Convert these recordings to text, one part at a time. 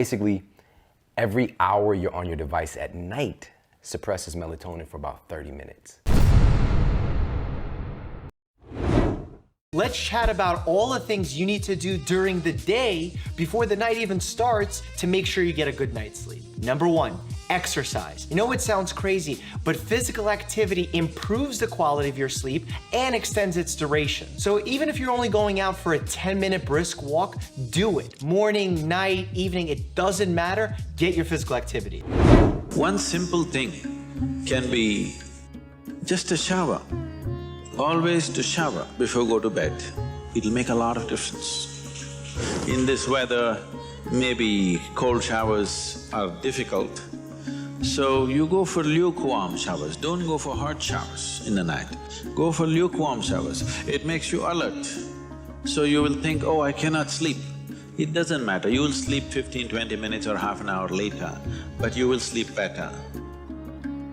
Basically, every hour you're on your device at night suppresses melatonin for about 30 minutes. Let's chat about all the things you need to do during the day before the night even starts to make sure you get a good night's sleep. Number one, exercise. You know, it sounds crazy, but physical activity improves the quality of your sleep and extends its duration. So even if you're only going out for a 10-minute brisk walk, do it. Morning, night, evening, it doesn't matter. Get your physical activity. One simple thing can be just a shower. Always to shower before go to bed. It'll make a lot of difference. In this weather, maybe cold showers are difficult, so you go for lukewarm showers. Don't go for hot showers in the night. Go for lukewarm showers. It makes you alert. So you will think, oh, I cannot sleep. It doesn't matter, you will sleep 15–20 minutes or half an hour later, but you will sleep better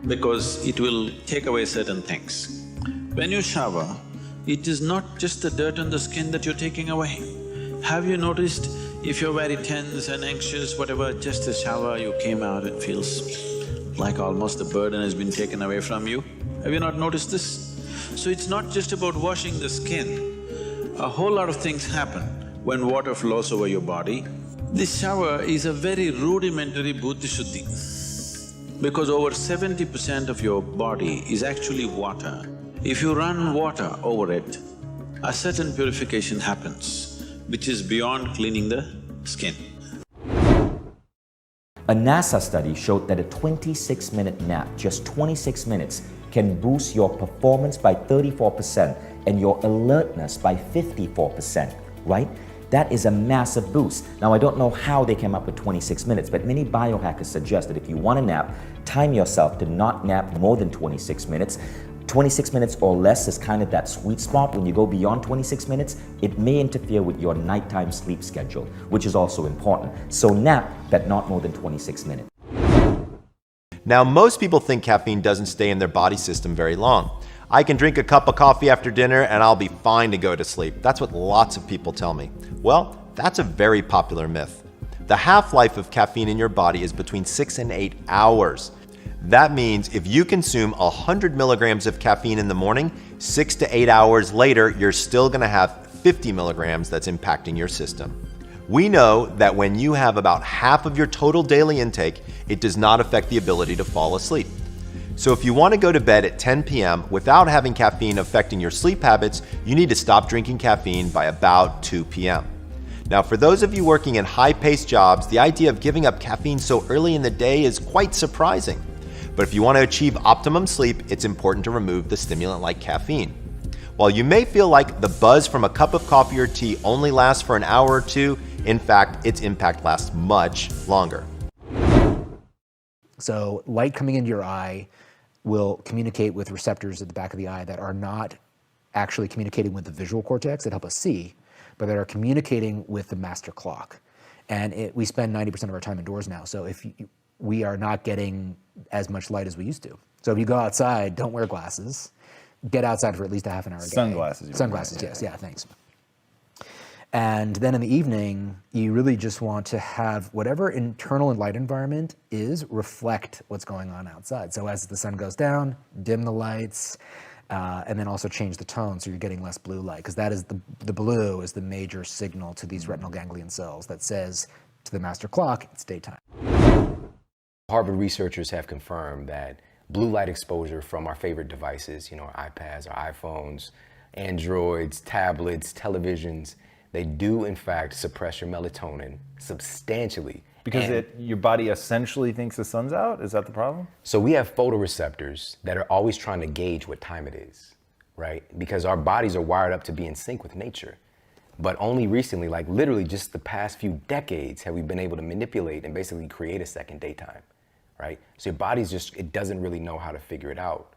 because it will take away certain things. When you shower, it is not just the dirt on the skin that you're taking away. Have you noticed if you're very tense and anxious, whatever, just a shower, you came out, it feels like almost the burden has been taken away from you? Have you not noticed this? So it's not just about washing the skin. A whole lot of things happen when water flows over your body. This shower is a very rudimentary buddhi shuddhi because over 70% of your body is actually water. If you run water over it, a certain purification happens, which is beyond cleaning the skin. A NASA study showed that a 26-minute nap, just 26 minutes, can boost your performance by 34% and your alertness by 54%, right? That is a massive boost. Now, I don't know how they came up with 26 minutes, but many biohackers suggest that if you want to nap, time yourself to not nap more than 26 minutes. 26 minutes or less is kind of that sweet spot. When you go beyond 26 minutes, it may interfere with your nighttime sleep schedule, which is also important. So nap, but not more than 26 minutes. Now, most people think caffeine doesn't stay in their body system very long. I can drink a cup of coffee after dinner and I'll be fine to go to sleep. That's what lots of people tell me. Well, that's a very popular myth. The half-life of caffeine in your body is between 6 and 8 hours. That means if you consume 100 milligrams of caffeine in the morning, 6 to 8 hours later, you're still gonna have 50 milligrams that's impacting your system. We know that when you have about half of your total daily intake, it does not affect the ability to fall asleep. So if you want to go to bed at 10 p.m. without having caffeine affecting your sleep habits, you need to stop drinking caffeine by about 2 p.m. Now, for those of you working in high-paced jobs, the idea of giving up caffeine so early in the day is quite surprising. But if you want to achieve optimum sleep, it's important to remove the stimulant like caffeine. While you may feel like the buzz from a cup of coffee or tea only lasts for an hour or two, in fact, its impact lasts much longer. So light coming into your eye will communicate with receptors at the back of the eye that are not actually communicating with the visual cortex that help us see, but that are communicating with the master clock. And we spend 90% of our time indoors now, so we are not getting as much light as we used to. So if you go outside, don't wear glasses. Get outside for at least a half an hour a day. Sunglasses. Sunglasses, yes, yeah, thanks. And then in the evening, you really just want to have whatever internal and light environment is reflect what's going on outside. So as the sun goes down, dim the lights, and then also change the tone so you're getting less blue light, because that is the blue is the major signal to these retinal ganglion cells that says to the master clock, it's daytime. Harvard researchers have confirmed that blue light exposure from our favorite devices, our iPads, our iPhones, Androids, tablets, televisions, they do in fact suppress your melatonin substantially. Because your body essentially thinks the sun's out? Is that the problem? So we have photoreceptors that are always trying to gauge what time it is, right? Because our bodies are wired up to be in sync with nature. But only recently, like literally just the past few decades, have we been able to manipulate and basically create a second daytime, right? So your body's it doesn't really know how to figure it out.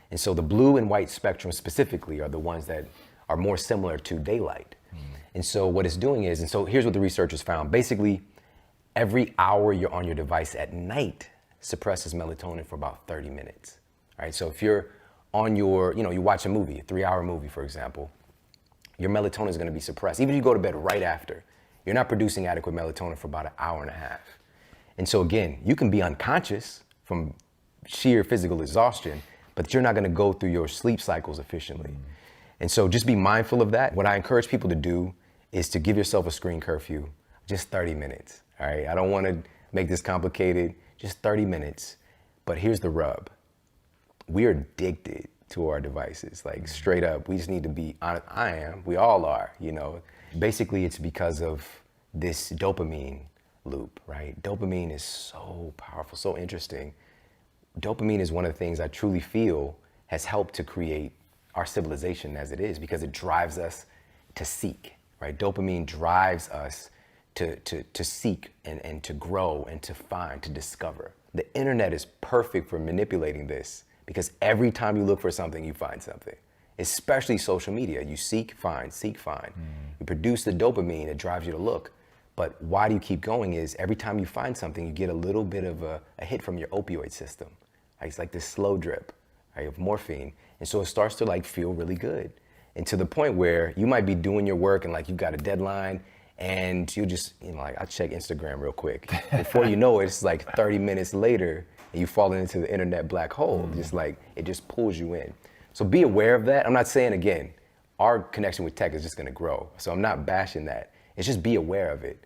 And so the blue and white spectrum specifically are the ones that are more similar to daylight. And so what it's doing is, and so here's what the researchers found. Basically, every hour you're on your device at night suppresses melatonin for about 30 minutes, right? So if you're on your, you watch a movie, a 3-hour movie, for example, your melatonin is going to be suppressed. Even if you go to bed right after, you're not producing adequate melatonin for about an hour and a half. And so again, you can be unconscious from sheer physical exhaustion, but you're not gonna go through your sleep cycles efficiently. And so just be mindful of that. What I encourage people to do is to give yourself a screen curfew, just 30 minutes, all right? I don't wanna make this complicated, just 30 minutes. But here's the rub. We are addicted to our devices, like straight up. We just need to be honest. I am, we all are, you know. Basically, it's because of this dopamine loop, right? Dopamine is so powerful, so interesting. Dopamine is one of the things I truly feel has helped to create our civilization as it is, because it drives us to seek, right? Dopamine drives us to seek and to grow and to find, to discover. The internet is perfect for manipulating this, because every time you look for something, you find something. Especially social media. You seek, find, seek, find. You produce the dopamine that drives you to look. But why do you keep going is every time you find something, you get a little bit of a hit from your opioid system. Like, it's like this slow drip, right, of morphine. And so it starts to like feel really good. And to the point where you might be doing your work and like you've got a deadline, and you just, you know, like I'll check Instagram real quick. Before you know it, it's like 30 minutes later and you fall into the internet black hole. Just like, it just pulls you in. So be aware of that. I'm not saying, again, our connection with tech is just gonna grow. So I'm not bashing that. It's just be aware of it.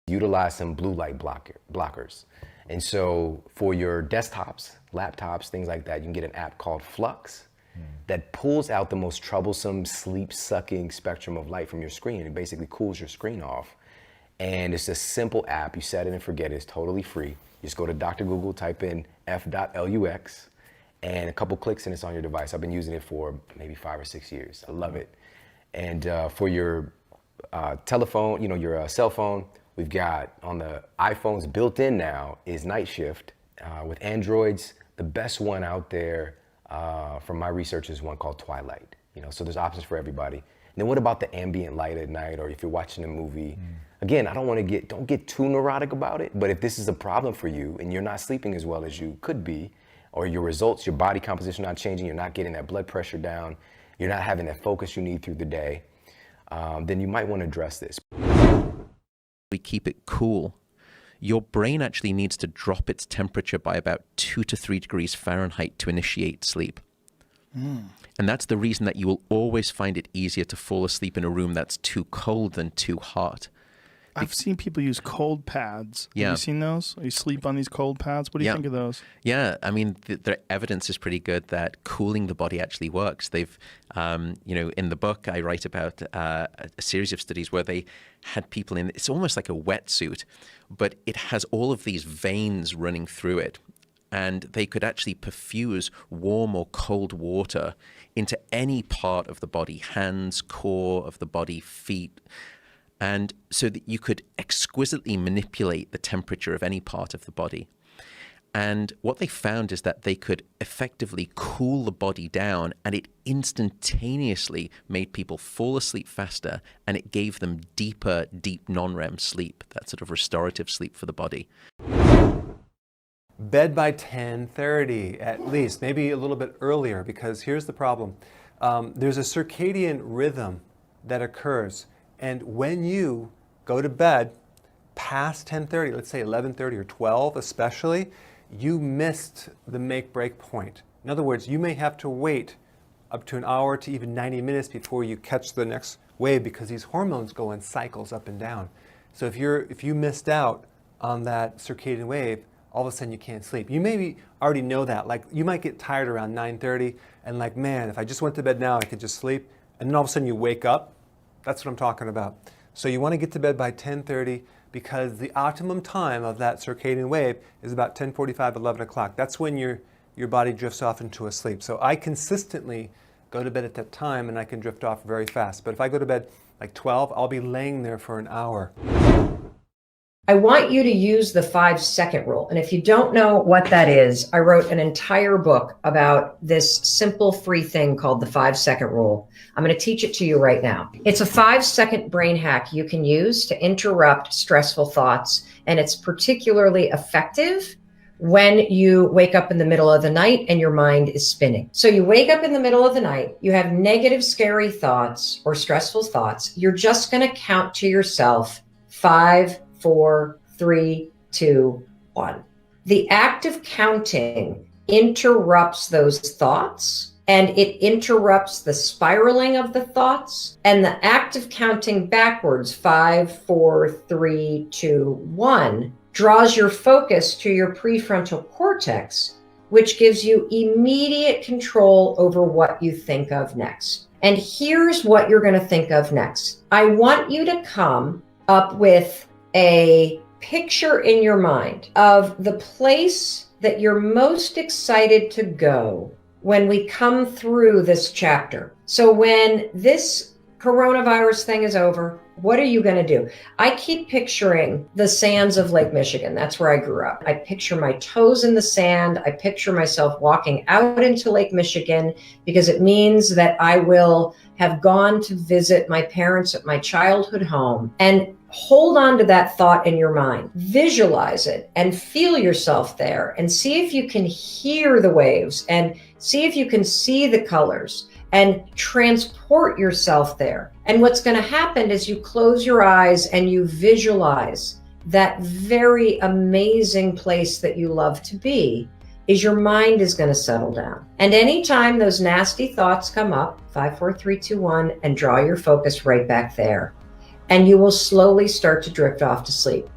Utilize some blue light blockers. And so for your desktops, laptops, things like that, you can get an app called Flux that pulls out the most troublesome sleep-sucking spectrum of light from your screen. It basically cools your screen off. And it's a simple app. You set it and forget it. It's totally free. You just go to Dr. Google, type in f.lux, and a couple clicks and it's on your device. I've been using it for maybe 5 or 6 years. I love it. And for your telephone, you know, your cell phone, we've got on the iPhones built in now is night shift. With Androids, the best one out there from my research is one called Twilight. You know, so there's options for everybody. And then what about the ambient light at night, or if you're watching a movie? Again, I don't get too neurotic about it, but if this is a problem for you and you're not sleeping as well as you could be, or your results, your body composition not changing, you're not getting that blood pressure down, you're not having that focus you need through the day, then you might want to address this. We keep it cool. Your brain actually needs to drop its temperature by about 2 to 3 degrees Fahrenheit to initiate sleep. And that's the reason that you will always find it easier to fall asleep in a room that's too cold than too hot. I've seen people use cold pads. Yeah. Have you seen those? You sleep on these cold pads? What do you think of those? Yeah, I mean, the evidence is pretty good that cooling the body actually works. They've, you know, in the book I write about a series of studies where they had people in, it's almost like a wetsuit, but it has all of these veins running through it. And they could actually perfuse warm or cold water into any part of the body, hands, core of the body, feet, and so that you could exquisitely manipulate the temperature of any part of the body. And what they found is that they could effectively cool the body down, and it instantaneously made people fall asleep faster, and it gave them deep non-REM sleep, that sort of restorative sleep for the body. Bed by 10:30 at least, maybe a little bit earlier, because here's the problem. There's a circadian rhythm that occurs. And when you go to bed past 10:30, let's say 11:30 or 12 especially, you missed the make-break point. In other words, you may have to wait up to an hour to even 90 minutes before you catch the next wave, because these hormones go in cycles up and down. So if you missed out on that circadian wave, all of a sudden you can't sleep. You maybe already know that. Like, you might get tired around 9:30 and like, man, if I just went to bed now, I could just sleep. And then all of a sudden you wake up. That's what I'm talking about. So you want to get to bed by 10:30, because the optimum time of that circadian wave is about 10:45, 11 o'clock. That's when your body drifts off into a sleep. So I consistently go to bed at that time, and I can drift off very fast. But if I go to bed like 12, I'll be laying there for an hour. I want you to use the 5-second rule. And if you don't know what that is, I wrote an entire book about this simple free thing called the 5-second rule. I'm going to teach it to you right now. It's a 5-second brain hack you can use to interrupt stressful thoughts. And it's particularly effective when you wake up in the middle of the night and your mind is spinning. So you wake up in the middle of the night, you have negative, scary thoughts or stressful thoughts. You're just going to count to yourself 5, 4, 3, 2, 1. The act of counting interrupts those thoughts, and it interrupts the spiraling of the thoughts. And the act of counting backwards, 5, 4, 3, 2, 1, draws your focus to your prefrontal cortex, which gives you immediate control over what you think of next. And here's what you're going to think of next. I want you to come up with a picture in your mind of the place that you're most excited to go when we come through this chapter. So when this coronavirus thing is over, what are you going to do? I keep picturing the sands of Lake Michigan. That's where I grew up. I picture my toes in the sand. I picture myself walking out into Lake Michigan because it means that I will have gone to visit my parents at my childhood home. And hold on to that thought in your mind. Visualize it and feel yourself there and see if you can hear the waves and see if you can see the colors and transport yourself there. And what's going to happen is you close your eyes and you visualize that very amazing place that you love to be, is your mind is going to settle down. And anytime those nasty thoughts come up, 5, 4, 3, 2, 1, and draw your focus right back there. And you will slowly start to drift off to sleep.